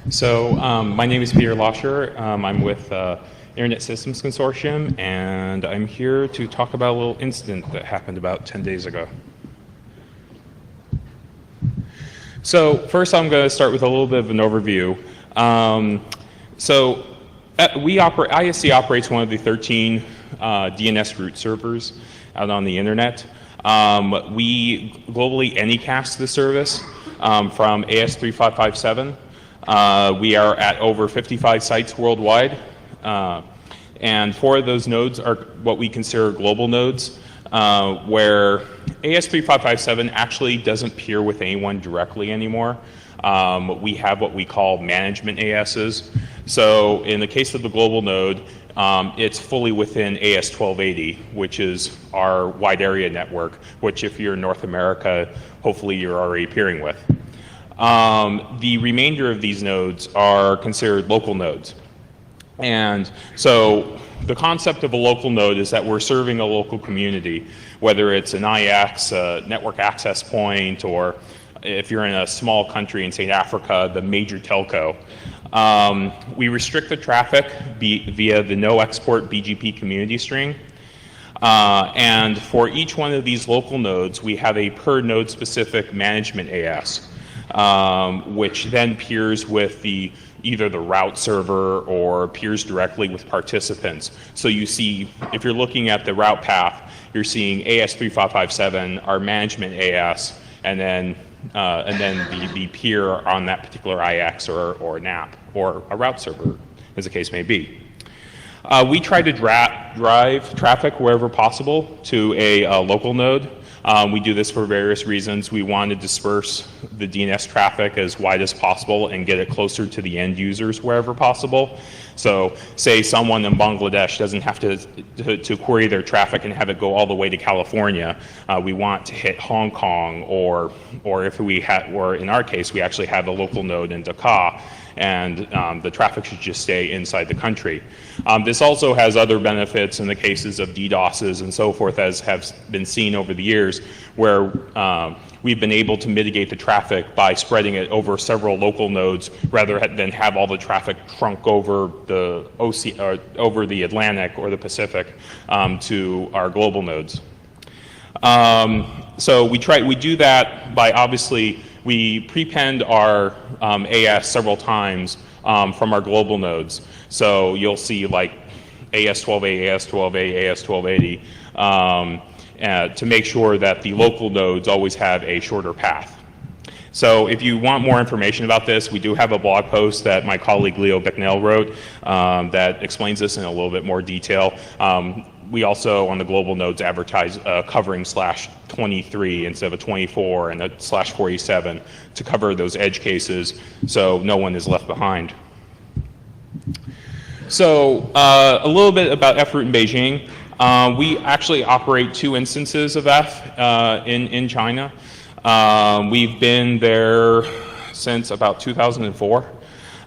My name is Peter Losher. I'm with Internet Systems Consortium, and I'm here to talk about a little incident that happened about 10 days ago. So first I'm going to start with a little bit of an overview. ISC operates one of the 13 DNS root servers out on the internet. We globally anycast the service from AS3557. We are at over 55 sites worldwide, and 4 of those nodes are what we consider global nodes, where AS3557 actually doesn't peer with anyone directly anymore. We have what we call management ASs. So in the case of the global node, it's fully within AS1280, which is our wide area network, which if you're in North America, hopefully you're already peering with. The remainder of these nodes are considered local nodes. And so the concept of a local node is that we're serving a local community, whether it's an IX, a network access point, or if you're in a small country in, say, Africa, the major telco. We restrict the traffic via the no export BGP community string. And for each one of these local nodes, we have a per node specific management AS. Which then peers with either the route server or peers directly with participants. So you see, if you're looking at the route path, you're seeing AS3557, our management AS, and then the peer on that particular IX or NAP or a route server, as the case may be. We try to drive traffic wherever possible to a local node. We do this for various reasons. We want to disperse the DNS traffic as wide as possible and get it closer to the end users wherever possible. So say someone in Bangladesh doesn't have to query their traffic and have it go all the way to California. We want to hit Hong Kong, or in our case, we actually have a local node in Dhaka, and the traffic should just stay inside the country. This also has other benefits in the cases of DDoSes and so forth, as have been seen over the years, where we've been able to mitigate the traffic by spreading it over several local nodes rather than have all the traffic trunk over the over the Atlantic or the Pacific to our global nodes. So we do that by obviously we prepend our AS several times from our global nodes. So you'll see like AS12A, AS12A, AS1280 to make sure that the local nodes always have a shorter path. So if you want more information about this, we do have a blog post that my colleague Leo Bicknell wrote that explains this in a little bit more detail. We also, on the global nodes, advertise covering /23 instead of a 24 and a /47 to cover those edge cases so no one is left behind. So a little bit about F-Root in Beijing. We actually operate 2 instances of F in China. We've been there since about 2004.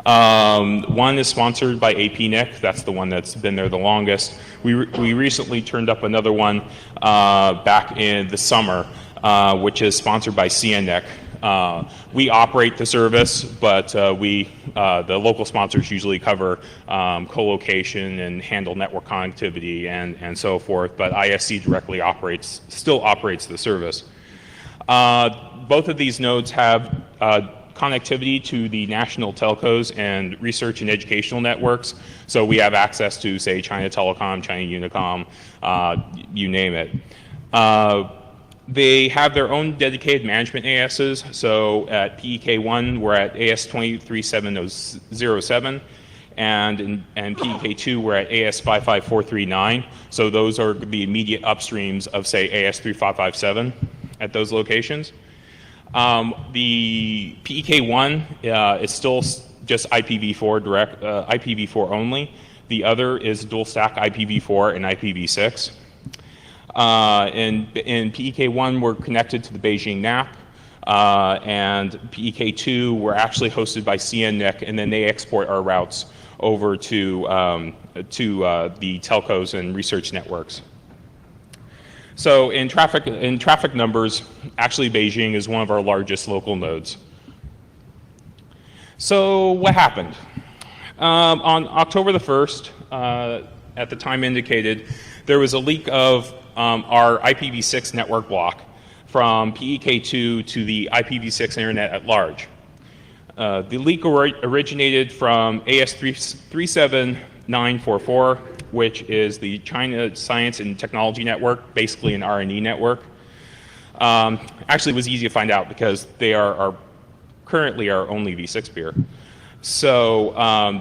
One is sponsored by APNIC. That's the one that's been there the longest. We recently turned up another one back in the summer, which is sponsored by CNNIC. We operate the service, but the local sponsors usually cover co-location and handle network connectivity and so forth, but ISC directly still operates the service. Both of these nodes have connectivity to the national telcos and research and educational networks. So we have access to, say, China Telecom, China Unicom, you name it. They have their own dedicated management ASs. So at PEK1, we're at AS23707, and PEK2, we're at AS55439. So those are the immediate upstreams of, say, AS3557 at those locations. The PEK1 is still just IPv4 direct, IPv4 only. The other is dual stack IPv4 and IPv6. In PEK1, we're connected to the Beijing NAP, and PEK2, we're actually hosted by CNNIC, and then they export our routes over to the telcos and research networks. So in traffic numbers, actually Beijing is one of our largest local nodes. So what happened? On October the 1st, at the time indicated, there was a leak of our IPv6 network block from PEK2 to the IPv6 internet at large. The leak originated from AS37944, which is the China Science and Technology Network, basically an R&E network. Actually, it was easy to find out because they are currently our only v6 peer. So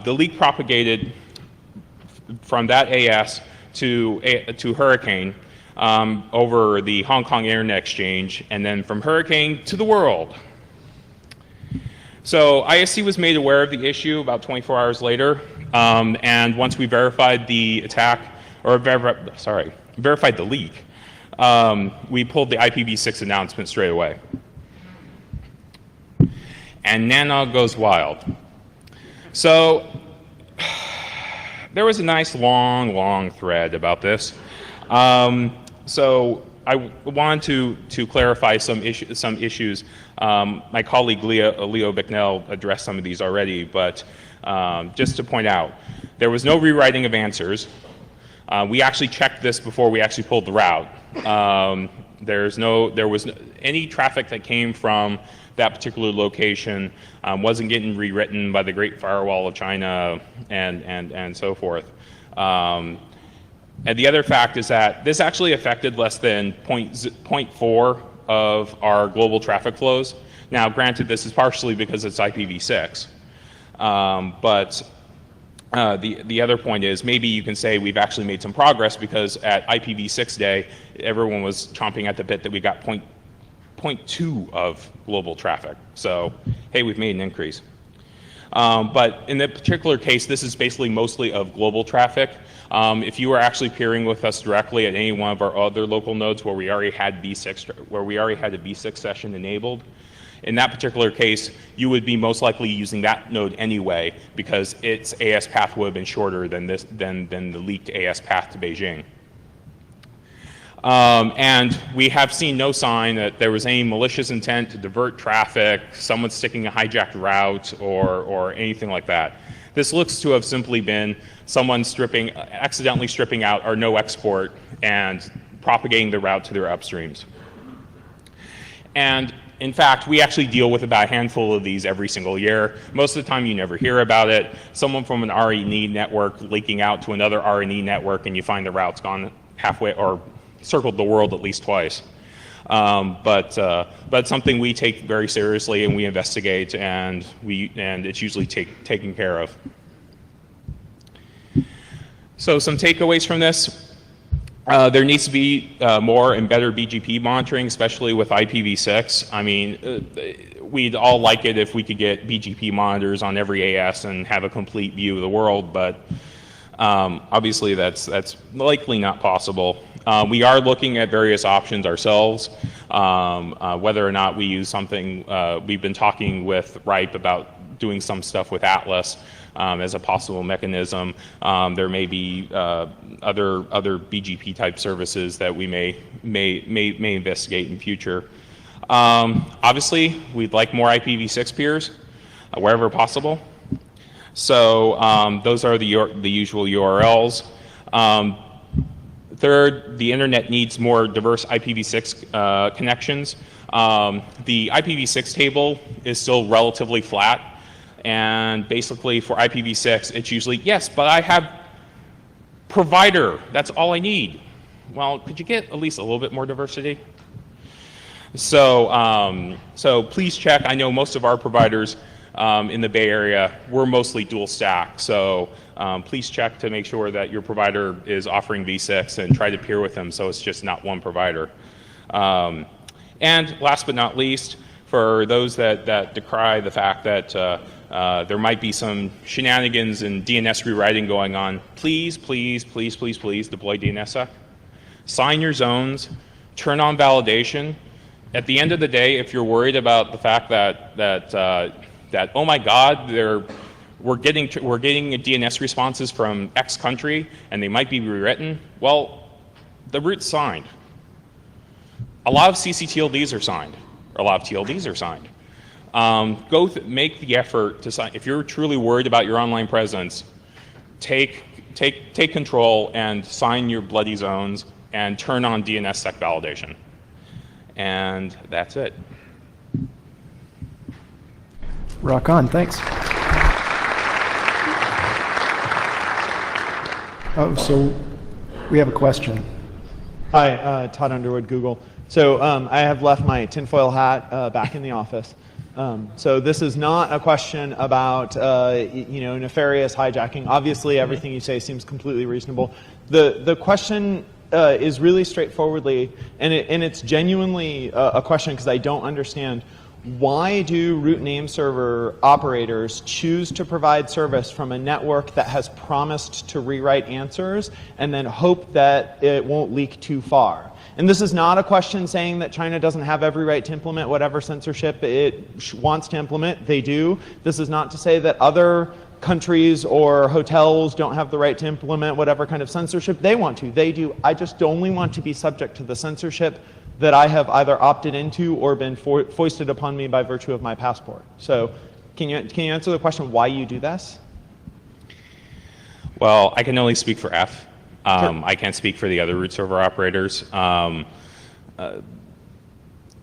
the leak propagated from that AS to Hurricane over the Hong Kong Internet Exchange, and then from Hurricane to the world. So ISC was made aware of the issue about 24 hours later, and once we verified the attack, or verified the leak, we pulled the IPv6 announcement straight away. And NANOG goes wild. So there was a nice long thread about this. So I wanted to clarify some issues. My colleague Leo Bicknell addressed some of these already, but just to point out, there was no rewriting of answers. We actually checked this before we actually pulled the route. There was any traffic that came from that particular location wasn't getting rewritten by the Great Firewall of China and so forth. And the other fact is that this actually affected less than 0.4 of our global traffic flows. Now, granted, this is partially because it's IPv6, but the other point is maybe you can say we've actually made some progress because at IPv6 day, everyone was chomping at the bit that we got 0.2 of global traffic. So, hey, we've made an increase. But in that particular case, this is basically mostly of global traffic. If you were actually peering with us directly at any one of our other local nodes where we already had a v6 session enabled, in that particular case, you would be most likely using that node anyway because its AS path would have been shorter than the leaked AS path to Beijing. And we have seen no sign that there was any malicious intent to divert traffic, someone sticking a hijacked route, or anything like that. This looks to have simply been someone accidentally stripping out our no export and propagating the route to their upstreams. And in fact, we actually deal with about a handful of these every single year. Most of the time you never hear about it. Someone from an R&E network leaking out to another R&E network and you find the route's gone halfway or circled the world at least twice. But something we take very seriously and we investigate, and it's usually taken care of. So some takeaways from this. There needs to be more and better BGP monitoring, especially with IPv6. I mean, we'd all like it if we could get BGP monitors on every AS and have a complete view of the world, but obviously that's likely not possible. We are looking at various options ourselves, whether or not we use something. We've been talking with RIPE about doing some stuff with Atlas as a possible mechanism. There may be other BGP type services that we may investigate in future. Obviously, we'd like more IPv6 peers wherever possible. So those are the usual URLs. Third, the internet needs more diverse IPv6 connections. The IPv6 table is still relatively flat. And basically for IPv6, it's usually, yes, but I have provider. That's all I need. Well, could you get at least a little bit more diversity? So, so please check. I know most of our providers in the Bay Area, we're mostly dual stack. So please check to make sure that your provider is offering v6 and try to peer with them so it's just not one provider. And last but not least, for those that decry the fact that there might be some shenanigans and DNS rewriting going on, please deploy DNSSEC. Sign your zones, turn on validation. At the end of the day, if you're worried about the fact that oh my God, we're getting DNS responses from X country and they might be rewritten, well, the route's signed. A lot of CCTLDs are signed, or a lot of TLDs are signed. make the effort to sign. If you're truly worried about your online presence, take control and sign your bloody zones and turn on DNSSEC validation. And that's it. Rock on, thanks. Oh, so we have a question. Hi, Todd Underwood, Google. So I have left my tinfoil hat back in the office. So this is not a question about nefarious hijacking. Obviously, everything you say seems completely reasonable. The question is really straightforwardly, and it's genuinely a question because I don't understand. Why do root name server operators choose to provide service from a network that has promised to rewrite answers and then hope that it won't leak too far? And this is not a question saying that China doesn't have every right to implement whatever censorship it wants to implement. They do. This is not to say that other countries or hotels don't have the right to implement whatever kind of censorship they want to. They do. I just only want to be subject to the censorship that I have either opted into or been foisted upon me by virtue of my passport. So can you answer the question why you do this? Well, I can only speak for F. Sure. I can't speak for the other root server operators.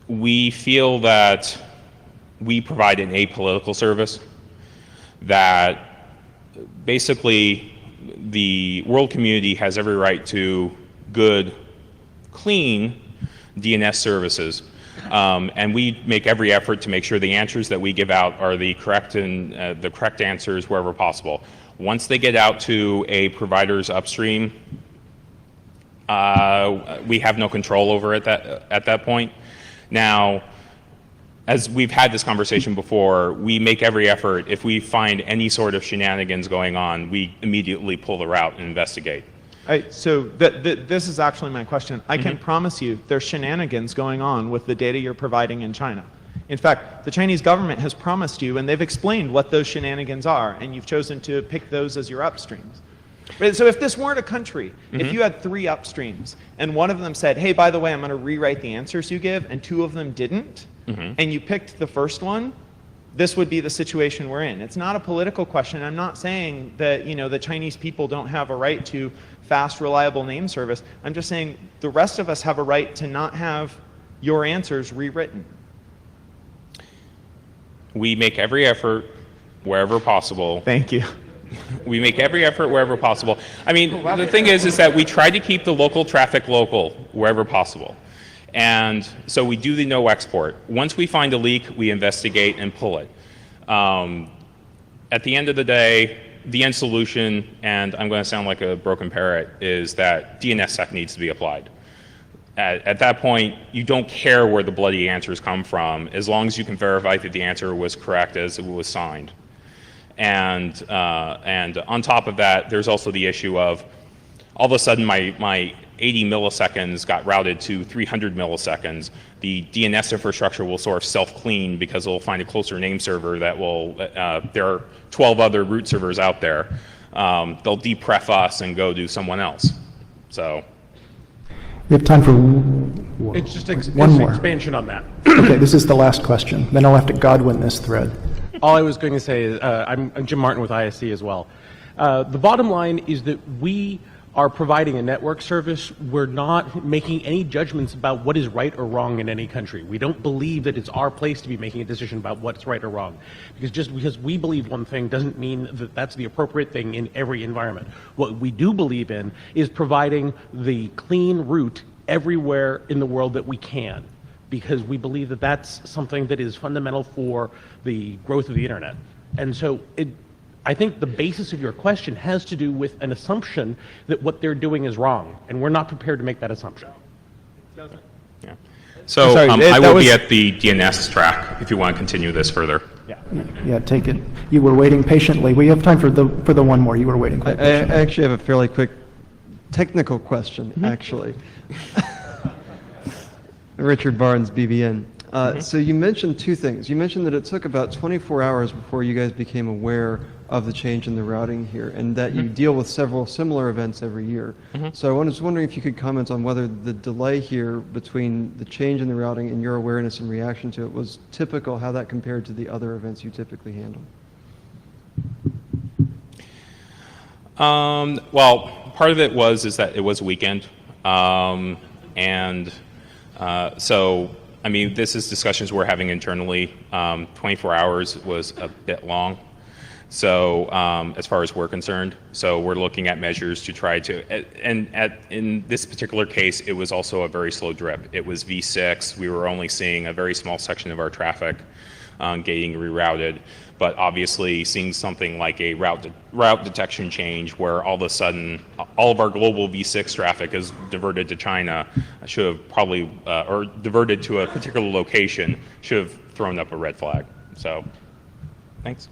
We feel that we provide an apolitical service, that basically the world community has every right to good, clean DNS services. And we make every effort to make sure the answers that we give out are the correct answers wherever possible. Once they get out to a provider's upstream, we have no control over it at that point. Now, as we've had this conversation before, we make every effort. If we find any sort of shenanigans going on, we immediately pull the route and investigate. So this is actually my question. I can promise you there's shenanigans going on with the data you're providing in China. In fact, the Chinese government has promised you, and they've explained what those shenanigans are, and you've chosen to pick those as your upstreams. Right, so if this weren't a country, if you had 3 upstreams, and one of them said, hey, by the way, I'm going to rewrite the answers you give, and 2 of them didn't, and you picked the first one, this would be the situation we're in. It's not a political question. I'm not saying that the Chinese people don't have a right to fast, reliable name service. I'm just saying the rest of us have a right to not have your answers rewritten. We make every effort wherever possible. Thank you. We make every effort wherever possible. I mean, the thing is that we try to keep the local traffic local wherever possible. And so we do the no export. Once we find a leak, we investigate and pull it. At the end of the day, the end solution, and I'm going to sound like a broken parrot, is that DNSSEC needs to be applied. At that point, you don't care where the bloody answers come from, as long as you can verify that the answer was correct as it was signed. And on top of that, there's also the issue of all of a sudden my 80 milliseconds got routed to 300 milliseconds. The DNS infrastructure will sort of self-clean because it'll find a closer name server that will, there are 12 other root servers out there. They'll depref us and go do someone else. So. We have time for It's just one more expansion on that. Okay, this is the last question. Then I'll have to Godwin this thread. All I was going to say is, I'm Jim Martin with ISC as well. The bottom line is that we are providing a network service. We're not making any judgments about what is right or wrong in any country. We don't believe that it's our place to be making a decision about what's right or wrong. Because just because we believe one thing doesn't mean that that's the appropriate thing in every environment. What we do believe in is providing the clean route everywhere in the world that we can, because we believe that that's something that is fundamental for the growth of the internet. And so I think the basis of your question has to do with an assumption that what they're doing is wrong, and we're not prepared to make that assumption. Yeah. So Sorry, I will be at the DNS track if you want to continue this further. Yeah, take it. You were waiting patiently. We have time for the one more. You were waiting quite I patiently. actually have a fairly quick technical question, actually. Richard Barnes, BBN. So you mentioned two things. You mentioned that it took about 24 hours before you guys became aware of the change in the routing here, and that you deal with several similar events every year. So I was wondering if you could comment on whether the delay here between the change in the routing and your awareness and reaction to it was typical, how that compared to the other events you typically handle. Well, part of it is that it was a weekend, so I mean, this is discussions we're having internally. 24 hours was a bit long, so as far as we're concerned, so we're looking at measures to try to. In this particular case, it was also a very slow drip. It was V6. We were only seeing a very small section of our traffic getting rerouted. But obviously, seeing something like a route detection change, where all of a sudden all of our global V6 traffic is diverted to China, should have probably, or diverted to a particular location, should have thrown up a red flag. So, thanks.